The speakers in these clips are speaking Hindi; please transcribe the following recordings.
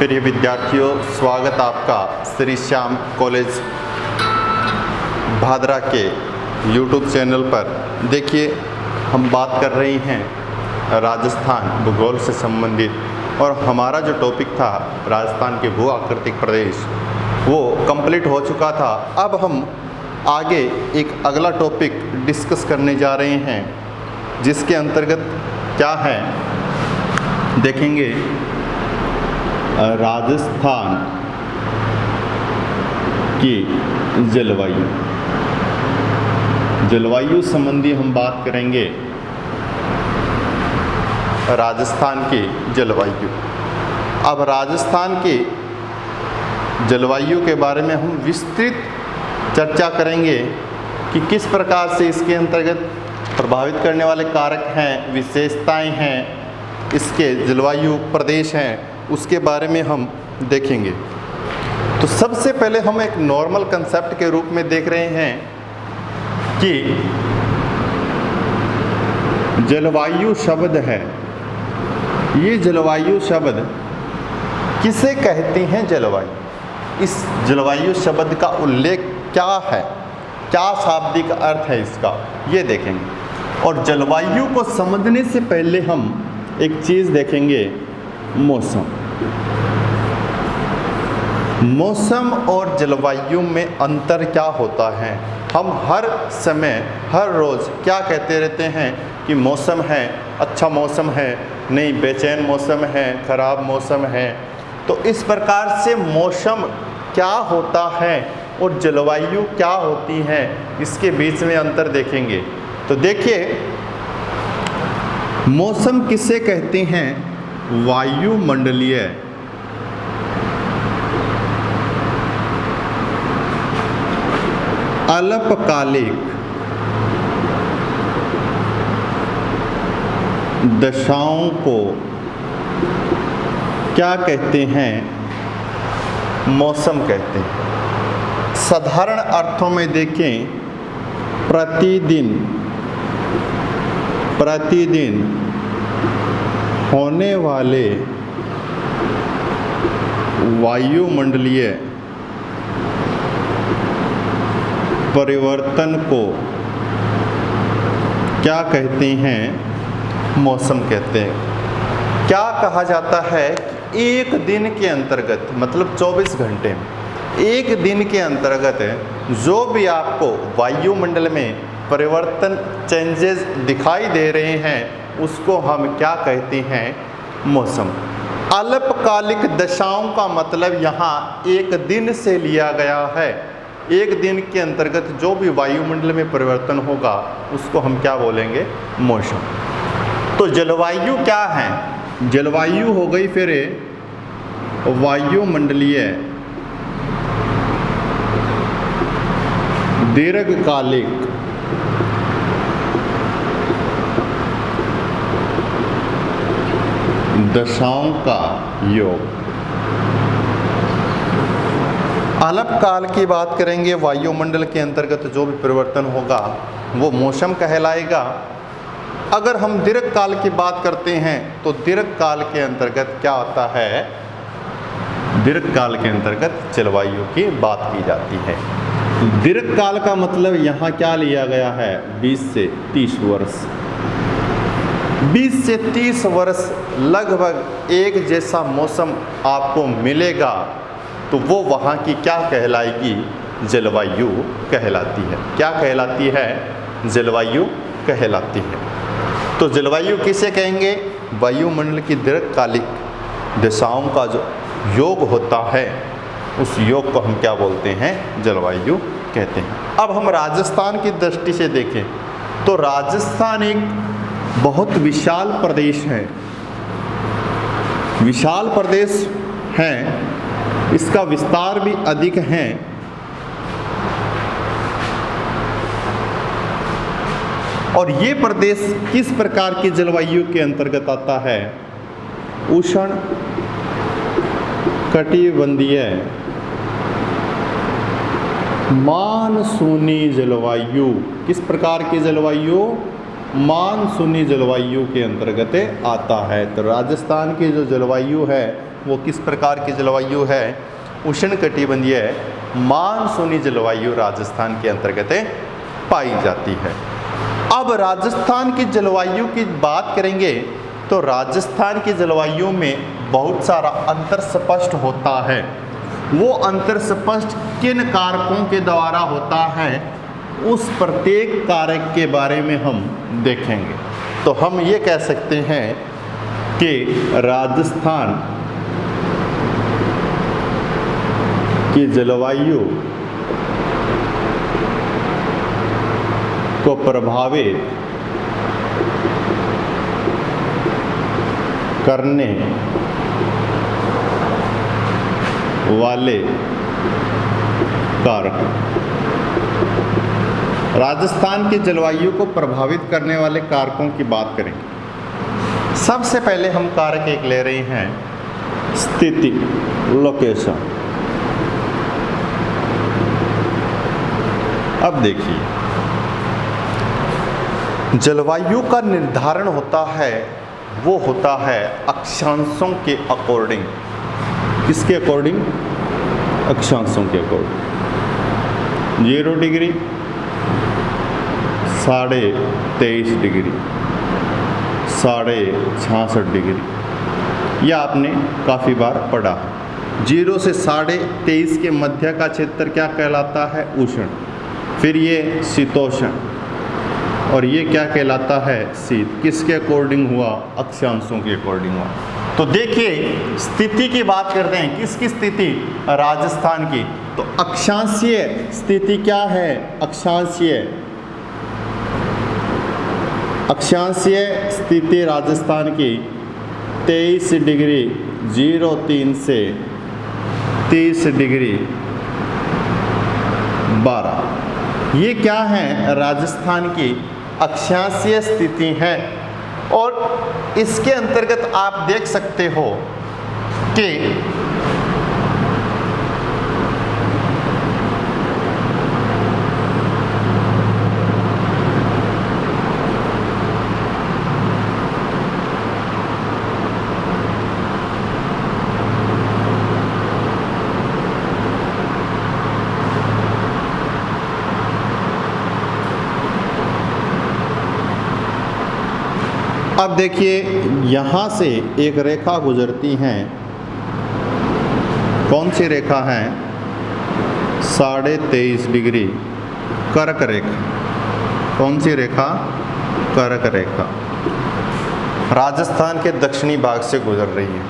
प्रिय विद्यार्थियों, स्वागत आपका श्री श्याम कॉलेज भादरा के YouTube चैनल पर। देखिए, हम बात कर रहे हैं राजस्थान भूगोल से संबंधित, और हमारा जो टॉपिक था राजस्थान के भू आकृतिक प्रदेश वो कंप्लीट हो चुका था। अब हम आगे एक अगला टॉपिक डिस्कस करने जा रहे हैं, जिसके अंतर्गत क्या है देखेंगे। राजस्थान की जलवायु संबंधी हम बात करेंगे। राजस्थान की जलवायु। अब राजस्थान की जलवायु के बारे में हम विस्तृत चर्चा करेंगे कि किस प्रकार से इसके अंतर्गत प्रभावित करने वाले कारक हैं, विशेषताएं हैं, इसके जलवायु प्रदेश हैं, उसके बारे में हम देखेंगे। तो सबसे पहले हम एक नॉर्मल कंसेप्ट के रूप में देख रहे हैं कि जलवायु शब्द है। ये जलवायु शब्द किसे कहते हैं? जलवायु। इस जलवायु शब्द का उल्लेख क्या है, क्या शाब्दिक अर्थ है इसका, ये देखेंगे। और जलवायु को समझने से पहले हम एक चीज़ देखेंगे, मौसम। मौसम और जलवायु में अंतर क्या होता है? हम हर समय हर रोज़ क्या कहते रहते हैं कि मौसम है, अच्छा मौसम है, नहीं बेचैन मौसम है, ख़राब मौसम है। तो इस प्रकार से मौसम क्या होता है और जलवायु क्या होती है, इसके बीच में अंतर देखेंगे। तो देखिए, मौसम किसे कहते हैं? वायुमंडलीय अल्पकालिक दशाओं को क्या कहते हैं? मौसम कहते हैं। साधारण अर्थों में देखें, प्रतिदिन होने वाले वायुमंडलीय परिवर्तन को क्या कहते हैं? मौसम कहते हैं। क्या कहा जाता है कि एक दिन के अंतर्गत, मतलब 24 घंटे में, एक दिन के अंतर्गत जो भी आपको वायुमंडल में परिवर्तन, चेंजेस दिखाई दे रहे हैं, उसको हम क्या कहते हैं? मौसम। अल्पकालिक दशाओं का मतलब यहाँ एक दिन से लिया गया है। एक दिन के अंतर्गत जो भी वायुमंडल में परिवर्तन होगा उसको हम क्या बोलेंगे? मौसम। तो जलवायु क्या है? जलवायु हो गई फिर वायुमंडलीय दीर्घकालिक दशाओं का योग। अल्पकाल की बात करेंगे, वायुमंडल के अंतर्गत जो भी परिवर्तन होगा वो मौसम कहलाएगा। अगर हम दीर्घकाल की बात करते हैं तो दीर्घकाल के अंतर्गत क्या आता है? दीर्घकाल के अंतर्गत जलवायु की बात की जाती है। दीर्घकाल का मतलब यहाँ क्या लिया गया है? 20 से 30 वर्ष। 20 से 30 वर्ष लगभग एक जैसा मौसम आपको मिलेगा, तो वो वहाँ की क्या कहलाएगी? जलवायु कहलाती है। क्या कहलाती है? जलवायु कहलाती है। तो जलवायु किसे कहेंगे? वायुमंडल की दीर्घकालिक दिशाओं का जो योग होता है, उस योग को हम क्या बोलते हैं? जलवायु कहते हैं। अब हम राजस्थान की दृष्टि से देखें तो राजस्थान एक बहुत विशाल प्रदेश है। विशाल प्रदेश है, इसका विस्तार भी अधिक है। और ये प्रदेश किस प्रकार की जलवायु के अंतर्गत आता है? उष्ण कटिबंधीय मानसूनी जलवायु। किस प्रकार की जलवायु? मानसूनी जलवायु के अंतर्गत आता है। तो राजस्थान की जो जलवायु है वो किस प्रकार की जलवायु है? उष्णकटिबंधीय मानसूनी जलवायु राजस्थान के अंतर्गत पाई जाती है। अब राजस्थान की जलवायु की बात करेंगे तो राजस्थान की जलवायु में बहुत सारा अंतर स्पष्ट होता है। वो अंतर स्पष्ट किन कारकों के द्वारा होता है, उस प्रत्येक कारक के बारे में हम देखेंगे। तो हम ये कह सकते हैं कि राजस्थान की जलवायु को प्रभावित करने वाले कारक। राजस्थान की जलवायु को प्रभावित करने वाले कारकों की बात करेंगे। सबसे पहले हम कारक एक ले रहे हैं, स्थिति, लोकेशन। अब देखिए, जलवायु का निर्धारण होता है, वो होता है अक्षांशों के अकॉर्डिंग। किसके अकॉर्डिंग? अक्षांशों के अकॉर्डिंग। 0 डिग्री, 23.5 डिग्री, 66.5 डिग्री, यह आपने काफ़ी बार पढ़ा। 0 से 23.5 के मध्य का क्षेत्र क्या कहलाता है? उष्ण। फिर ये शीतोष्ण, और ये क्या कहलाता है? शीत। किसके अकॉर्डिंग हुआ? अक्षांशों के अकॉर्डिंग हुआ। तो देखिए, स्थिति की बात करते हैं। किसकी स्थिति? राजस्थान की। तो अक्षांशीय स्थिति क्या है? अक्षांशीय स्थिति राजस्थान की 23 डिग्री 03 से 30 डिग्री 12, ये क्या है? राजस्थान की अक्षांशीय स्थिति है। और इसके अंतर्गत आप देख सकते हो कि अब देखिए, यहाँ से एक रेखा गुजरती है। कौन सी रेखा है? 23.5 डिग्री कर्क रेखा। कौन सी रेखा? कर्क रेखा। राजस्थान के दक्षिणी भाग से गुजर रही है।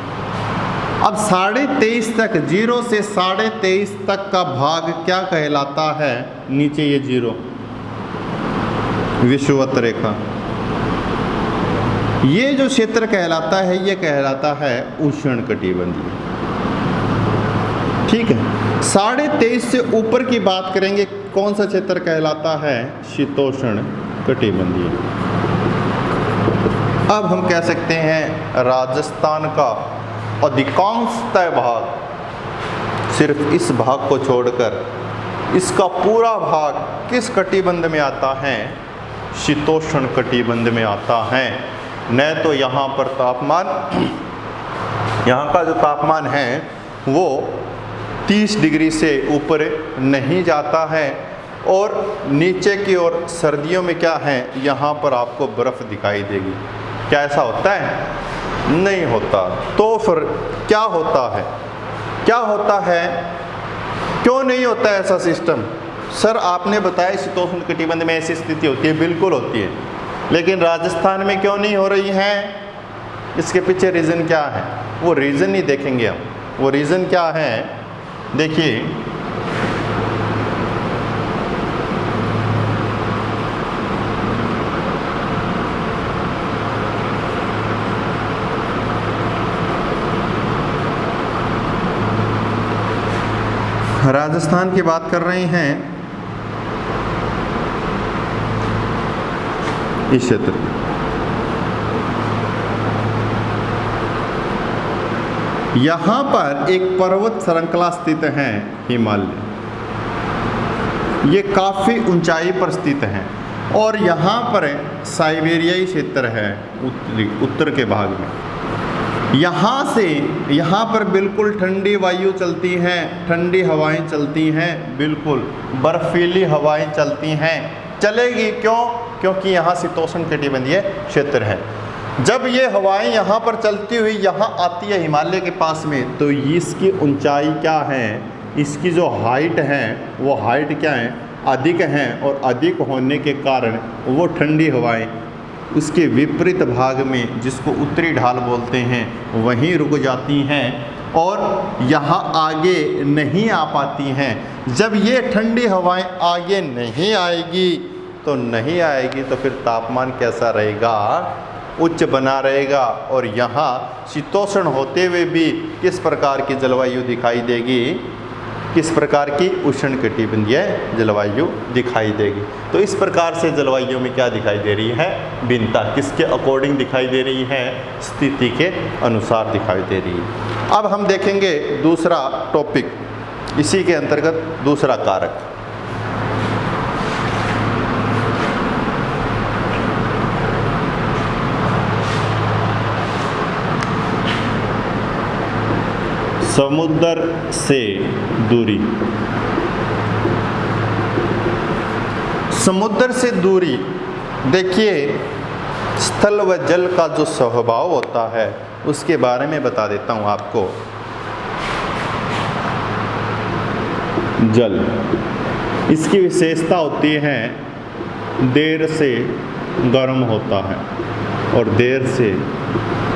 अब 23.5 तक, 0 से 23.5 तक का भाग क्या कहलाता है? नीचे ये 0, विषुवत रेखा। ये जो क्षेत्र कहलाता है, ये कहलाता है उष्णकटिबंधीय। ठीक है। 23.5 से ऊपर की बात करेंगे, कौन सा क्षेत्र कहलाता है? शीतोष्ण कटिबंधीय। अब हम कह सकते हैं राजस्थान का अधिकांशतः भाग, सिर्फ इस भाग को छोड़कर इसका पूरा भाग किस कटिबंध में आता है? शीतोष्ण कटिबंध में आता है। न तो यहाँ पर तापमान, यहाँ का जो तापमान है वो 30 डिग्री से ऊपर नहीं जाता है, और नीचे की ओर सर्दियों में क्या है? यहाँ पर आपको बर्फ़ दिखाई देगी। क्या ऐसा होता है? नहीं होता। तो फिर क्या होता है? क्यों नहीं होता ऐसा सिस्टम? सर आपने बताया शीतोष्ण कटिबंध में ऐसी स्थिति होती है, बिल्कुल होती है, लेकिन राजस्थान में क्यों नहीं हो रही है? इसके पीछे रीज़न क्या है? वो रीज़न ही देखेंगे हम। वो रीज़न क्या है? देखिए, राजस्थान की बात कर रहे हैं, इस क्षेत्र यहाँ पर एक पर्वत श्रृंखला स्थित है, हिमालय। ये काफ़ी ऊंचाई पर स्थित है, और यहाँ पर साइबेरियाई क्षेत्र है, उत्तर के भाग में। यहाँ से यहाँ पर बिल्कुल ठंडी वायु चलती हैं, ठंडी हवाएं चलती हैं, बिल्कुल बर्फीली हवाएं चलती हैं, चलेगी। क्यों? क्योंकि यहाँ शीतोष्णकटिबंधीय क्षेत्र है। जब ये हवाएं यहाँ पर चलती हुई यहाँ आती है हिमालय के पास में, तो इसकी ऊंचाई क्या है, इसकी जो हाइट है वो हाइट क्या है, अधिक हैं, और अधिक होने के कारण वो ठंडी हवाएं उसके विपरीत भाग में, जिसको उत्तरी ढाल बोलते हैं, वहीं रुक जाती हैं और यहाँ आगे नहीं आ पाती हैं। जब ये ठंडी हवाएं आगे नहीं आएगी तो फिर तापमान कैसा रहेगा, उच्च बना रहेगा। और यहाँ शीतोष्ण होते हुए भी किस प्रकार की जलवायु दिखाई देगी, किस प्रकार की उष्णकटिबंधीय जलवायु दिखाई देगी। तो इस प्रकार से जलवायु में क्या दिखाई दे रही है, भिन्नता किसके अकॉर्डिंग दिखाई दे रही है, स्थिति के अनुसार दिखाई दे रही है। अब हम देखेंगे दूसरा टॉपिक, इसी के अंतर्गत दूसरा कारक। समुद्र से दूरी। समुद्र से दूरी, देखिए स्थल व जल का जो स्वभाव होता है उसके बारे में बता देता हूँ आपको। जल, इसकी विशेषता होती है देर से गर्म होता है और देर से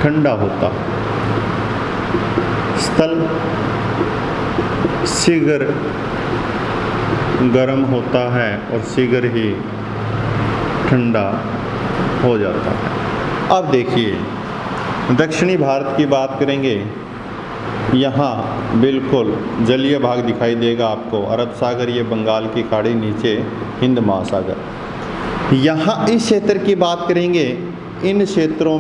ठंडा होता है। स्थल शीघ्र गर्म होता है और शीघ्र ही ठंडा हो जाता है। अब देखिए दक्षिणी भारत की बात करेंगे, यहाँ बिल्कुल जलीय भाग दिखाई देगा आपको, अरब सागर, ये बंगाल की खाड़ी, नीचे हिंद महासागर। यहाँ इस क्षेत्र की बात करेंगे, इन क्षेत्रों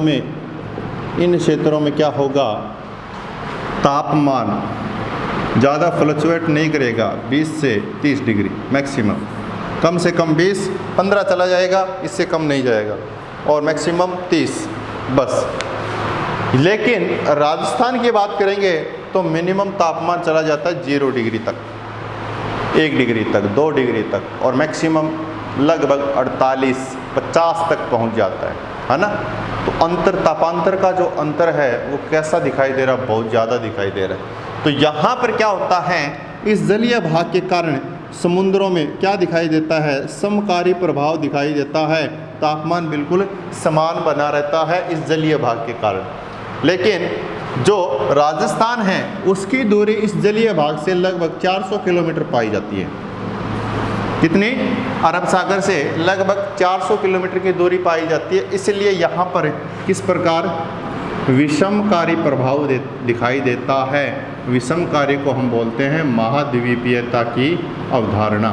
में क्या होगा, तापमान ज़्यादा फ्लक्चुएट नहीं करेगा, 20 से 30 डिग्री मैक्सिमम, कम से कम 20-15 चला जाएगा, इससे कम नहीं जाएगा, और मैक्सिमम 30 बस। लेकिन राजस्थान की बात करेंगे तो मिनिमम तापमान चला जाता है 0 डिग्री तक, 1 डिग्री तक, 2 डिग्री तक, और मैक्सिमम लगभग 48-50 तक पहुंच जाता है ना। तो अंतर, तापांतर का जो अंतर है वो कैसा दिखाई दे रहा है, बहुत ज़्यादा दिखाई दे रहा है। तो यहाँ पर क्या होता है, इस जलीय भाग के कारण समुद्रों में क्या दिखाई देता है, समकारी प्रभाव दिखाई देता है, तापमान बिल्कुल समान बना रहता है इस जलीय भाग के कारण। लेकिन जो राजस्थान है उसकी दूरी इस जलीय भाग से लगभग 400 किलोमीटर पाई जाती है। कितनी? अरब सागर से लगभग 400 किलोमीटर की दूरी पाई जाती है। इसलिए यहाँ पर किस प्रकार विषमकारी प्रभाव दिखाई देता है। विषमकारी को हम बोलते हैं महाद्वीपीयता की अवधारणा।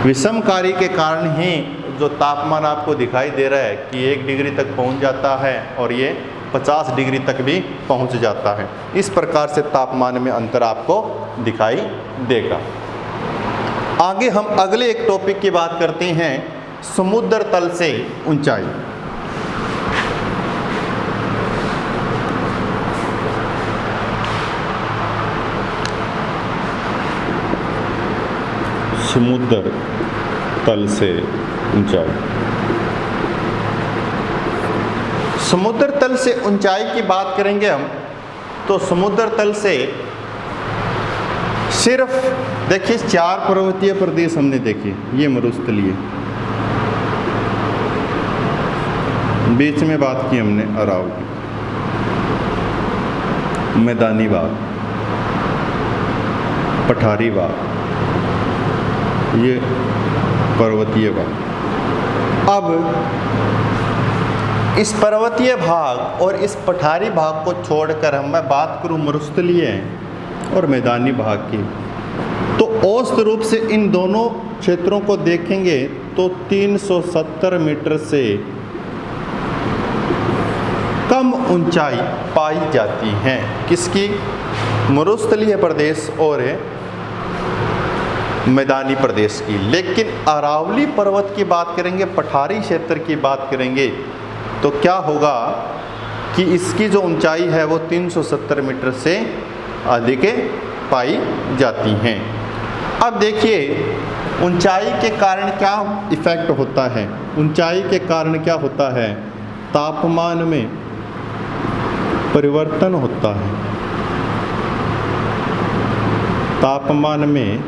विषमकारी के कारण ही जो तापमान आपको दिखाई दे रहा है कि 1 डिग्री तक पहुँच जाता है और ये 50 डिग्री तक भी पहुँच जाता है। इस प्रकार से तापमान में अंतर आपको दिखाई देगा। आगे हम अगले एक टॉपिक की बात करते हैं, समुद्र तल से ऊंचाई। समुद्र तल से ऊंचाई। समुद्र तल से ऊंचाई की बात करेंगे हम, तो समुद्र तल से सिर्फ देखिए 4 पर्वतीय प्रदेश हमने देखे, ये मरुस्थलीय, बीच में बात की हमने अरावली, मैदानी भाग, पठारी भाग, ये पर्वतीय भाग। अब इस पर्वतीय भाग और इस पठारी भाग को छोड़कर मैं बात करूं मरुस्थलीय और मैदानी भाग की, तो औसत रूप से इन दोनों क्षेत्रों को देखेंगे तो 370 मीटर से कम ऊंचाई पाई जाती है। किसकी? मरुस्थलीय प्रदेश और मैदानी प्रदेश की। लेकिन अरावली पर्वत की बात करेंगे, पठारी क्षेत्र की बात करेंगे, तो क्या होगा कि इसकी जो ऊंचाई है वो 370 मीटर से अधिक पाई जाती हैं। अब देखिए ऊंचाई के कारण क्या इफेक्ट होता है। ऊंचाई के कारण क्या होता है, तापमान में परिवर्तन होता है। तापमान में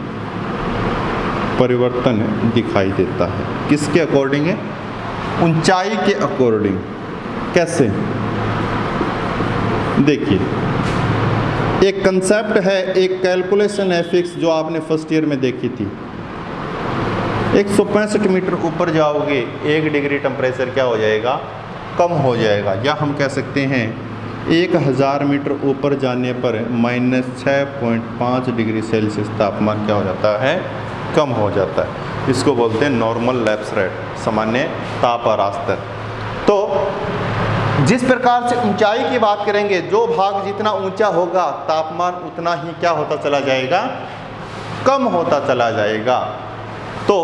परिवर्तन दिखाई देता है। किसके अकॉर्डिंग है, ऊंचाई के अकॉर्डिंग। कैसे, देखिए एक कंसेप्ट है, एक कैलकुलेशन है फिक्स, जो आपने फर्स्ट ईयर में देखी थी। 165 मीटर ऊपर जाओगे 1 डिग्री टेम्परेचर क्या हो जाएगा, कम हो जाएगा। या हम कह सकते हैं 1000 मीटर ऊपर जाने पर -6.5 डिग्री सेल्सियस तापमान क्या हो जाता है, कम हो जाता है। इसको बोलते हैं नॉर्मल लैप्स रेट, सामान्य तापह्रास दर। तो जिस प्रकार से ऊंचाई की बात करेंगे, जो भाग जितना ऊंचा होगा तापमान उतना ही क्या होता चला जाएगा, कम होता चला जाएगा। तो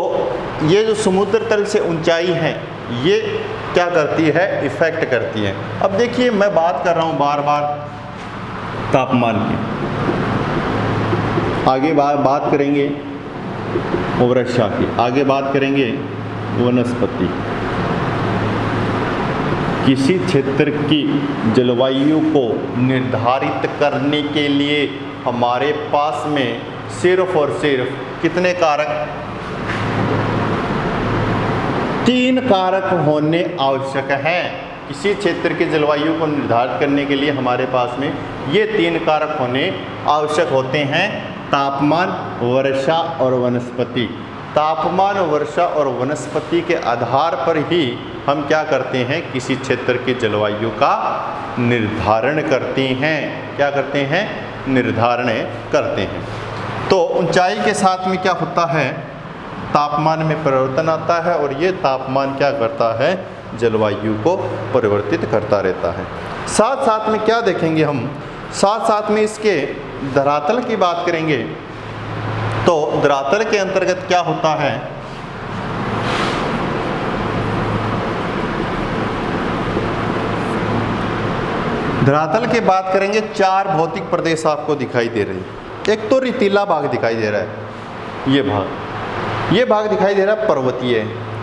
ये जो समुद्र तल से ऊंचाई है ये क्या करती है, इफेक्ट करती है। अब देखिए मैं बात कर रहा हूँ बार बार तापमान की, आगे बात करेंगे वर्षा की, आगे बात करेंगे वनस्पति। किसी क्षेत्र की जलवायु को निर्धारित करने के लिए हमारे पास में सिर्फ और सिर्फ कितने कारक, 3 कारक होने आवश्यक हैं। किसी क्षेत्र की जलवायु को निर्धारित करने के लिए हमारे पास में ये 3 कारक होने आवश्यक होते हैं, तापमान, वर्षा और वनस्पति। तापमान, वर्षा और वनस्पति के आधार पर ही हम क्या करते हैं, किसी क्षेत्र की जलवायु का निर्धारण करते हैं। क्या करते हैं, निर्धारण करते हैं। तो ऊंचाई के साथ में क्या होता है, तापमान में परिवर्तन आता है और ये तापमान क्या करता है, जलवायु को परिवर्तित करता रहता है। साथ साथ में क्या देखेंगे हम, साथ साथ में इसके धरातल की बात करेंगे। तो धरातल के अंतर्गत क्या होता है, धरातल की बात करेंगे, 4 भौतिक प्रदेश आपको दिखाई दे रहे हैं। एक तो रेतीला भाग दिखाई दे रहा है, ये भाग दिखाई दे रहा है पर्वतीय,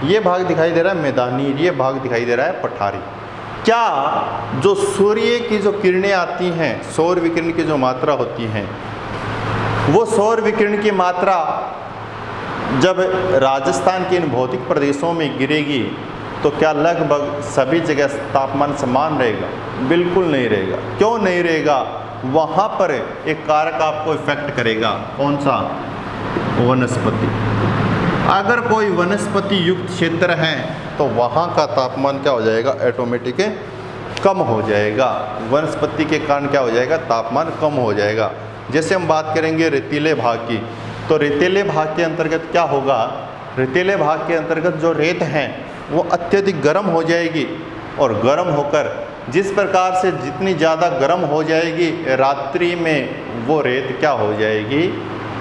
ये भाग दिखाई दे रहा है मैदानी, ये भाग दिखाई दे रहा है पठारी। क्या जो सूर्य की जो किरणें आती हैं, सौर विकिरण की जो मात्रा होती हैं, वो सौर विकिरण की मात्रा जब राजस्थान के इन भौतिक प्रदेशों में गिरेगी तो क्या लगभग सभी जगह तापमान समान रहेगा? बिल्कुल नहीं रहेगा। क्यों नहीं रहेगा? वहाँ पर एक कारक आपको इफेक्ट करेगा, कौन सा? वनस्पति। अगर कोई वनस्पति युक्त क्षेत्र है तो वहाँ का तापमान क्या हो जाएगा, ऑटोमेटिक कम हो जाएगा। वनस्पति के कारण क्या हो जाएगा, तापमान कम हो जाएगा। जैसे हम बात करेंगे रेतीले भाग की, तो रेतीले भाग के अंतर्गत क्या होगा, रेतीले भाग के अंतर्गत जो रेत हैं वो अत्यधिक गर्म हो जाएगी और गर्म होकर जिस प्रकार से जितनी ज़्यादा गर्म हो जाएगी रात्रि में वो रेत क्या हो जाएगी,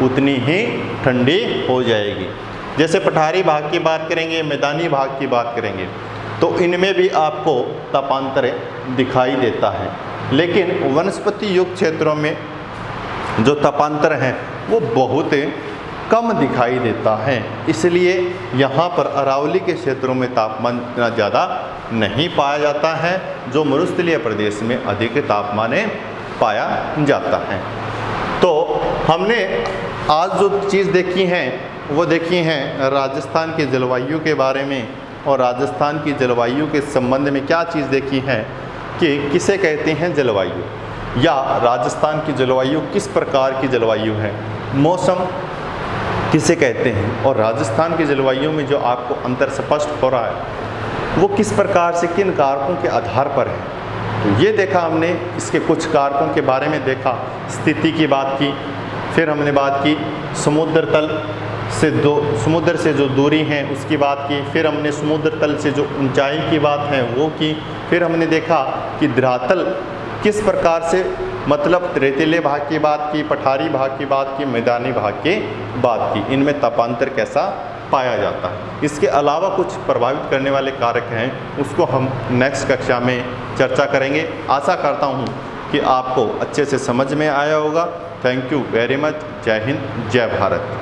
उतनी ही ठंडी हो जाएगी। जैसे पठारी भाग की बात करेंगे, मैदानी भाग की बात करेंगे, तो इनमें भी आपको तापांतर दिखाई देता है। लेकिन वनस्पति युक्त क्षेत्रों में जो तापांतर हैं वो बहुत कम दिखाई देता है। इसलिए यहाँ पर अरावली के क्षेत्रों में तापमान इतना ज़्यादा नहीं पाया जाता है, जो मरुस्थलीय प्रदेश में अधिक तापमान पाया जाता है। तो हमने आज जो चीज़ देखी हैं वो देखी हैं राजस्थान की जलवायु के बारे में, और राजस्थान की जलवायु के संबंध में क्या चीज़ देखी है कि किसे कहते हैं जलवायु, या राजस्थान की जलवायु किस प्रकार की जलवायु है, मौसम किसे कहते हैं, और राजस्थान की जलवायु में जो आपको अंतर स्पष्ट हो रहा है वो किस प्रकार से किन कारकों के आधार पर है। तो ये देखा हमने, इसके कुछ कारकों के बारे में देखा, स्थिति की बात की, फिर हमने बात की समुद्र तल से समुद्र से जो दूरी है उसकी बात की, फिर हमने समुद्र तल से जो ऊंचाई की बात है वो की, फिर हमने देखा कि धरातल किस प्रकार से मतलब रेतीले भाग की बात की, पठारी भाग की बात की, मैदानी भाग की बात की, इनमें तापांतर कैसा पाया जाता है। इसके अलावा कुछ प्रभावित करने वाले कारक हैं, उसको हम नेक्स्ट कक्षा में चर्चा करेंगे। आशा करता हूँ कि आपको अच्छे से समझ में आया होगा। Thank you very much. जय हिंद, जय भारत।